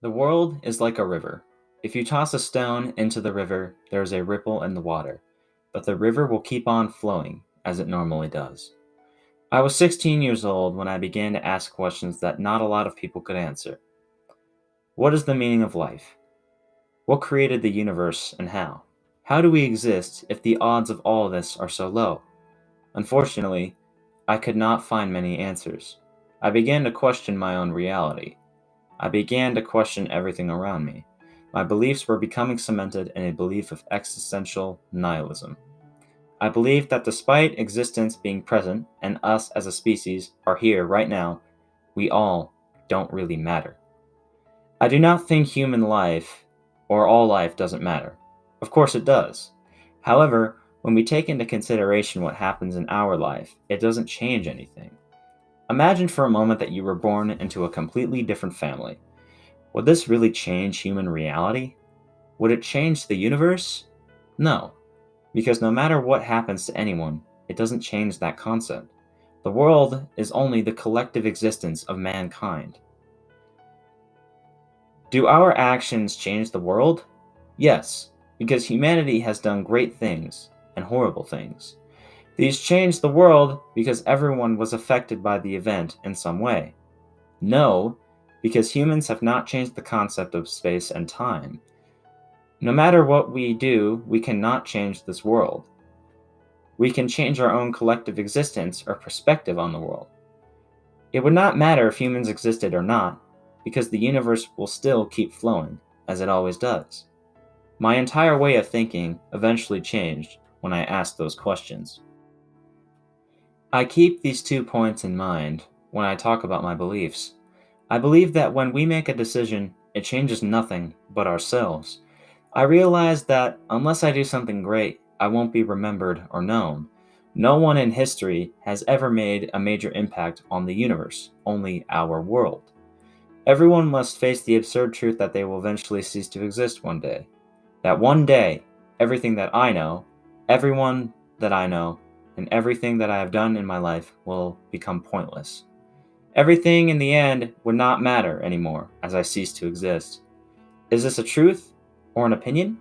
The world is like a river. If you toss a stone into the river, there is a ripple in the water, but the river will keep on flowing as it normally does. I was 16 years old when I began to ask questions that not a lot of people could answer. What is the meaning of life? What created the universe and how? How do we exist if the odds of all this are so low? Unfortunately, I could not find many answers. I began to question my own reality. I began to question everything around me. My beliefs were becoming cemented in a belief of existential nihilism. I believed that despite existence being present and us as a species are here right now, we all don't really matter. I do not think human life or all life doesn't matter. Of course it does. However, when we take into consideration what happens in our life, it doesn't change anything. Imagine for a moment that you were born into a completely different family. Would this really change human reality? Would it change the universe? No, because no matter what happens to anyone, it doesn't change that concept. The world is only the collective existence of mankind. Do our actions change the world? Yes, because humanity has done great things and horrible things. These changed the world because everyone was affected by the event in some way. No, because humans have not changed the concept of space and time. No matter what we do, we cannot change this world. We can change our own collective existence or perspective on the world. It would not matter if humans existed or not, because the universe will still keep flowing, as it always does. My entire way of thinking eventually changed when I asked those questions. I keep these 2 points in mind when I talk about my beliefs. I believe that when we make a decision, it changes nothing but ourselves. I realize that unless I do something great, I won't be remembered or known. No one in history has ever made a major impact on the universe, only our world. Everyone must face the absurd truth that they will eventually cease to exist one day. That one day, everything that I know, everyone that I know, and everything that I have done in my life will become pointless. Everything in the end would not matter anymore as I cease to exist. Is this a truth or an opinion?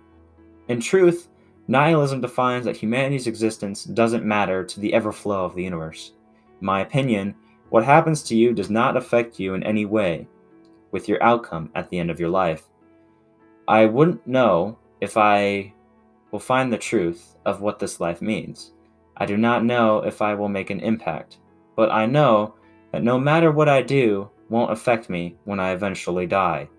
In truth, nihilism defines that humanity's existence doesn't matter to the ever flow of the universe. In my opinion, what happens to you does not affect you in any way with your outcome at the end of your life. I wouldn't know if I will find the truth of what this life means. I do not know if I will make an impact, but I know that no matter what I do won't affect me when I eventually die.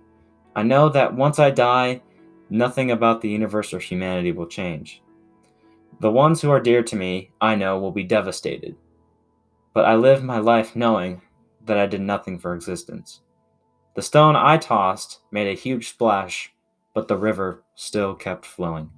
I know that once I die, nothing about the universe or humanity will change. The ones who are dear to me, I know, will be devastated, but I live my life knowing that I did nothing for existence. The stone I tossed made a huge splash, but the river still kept flowing.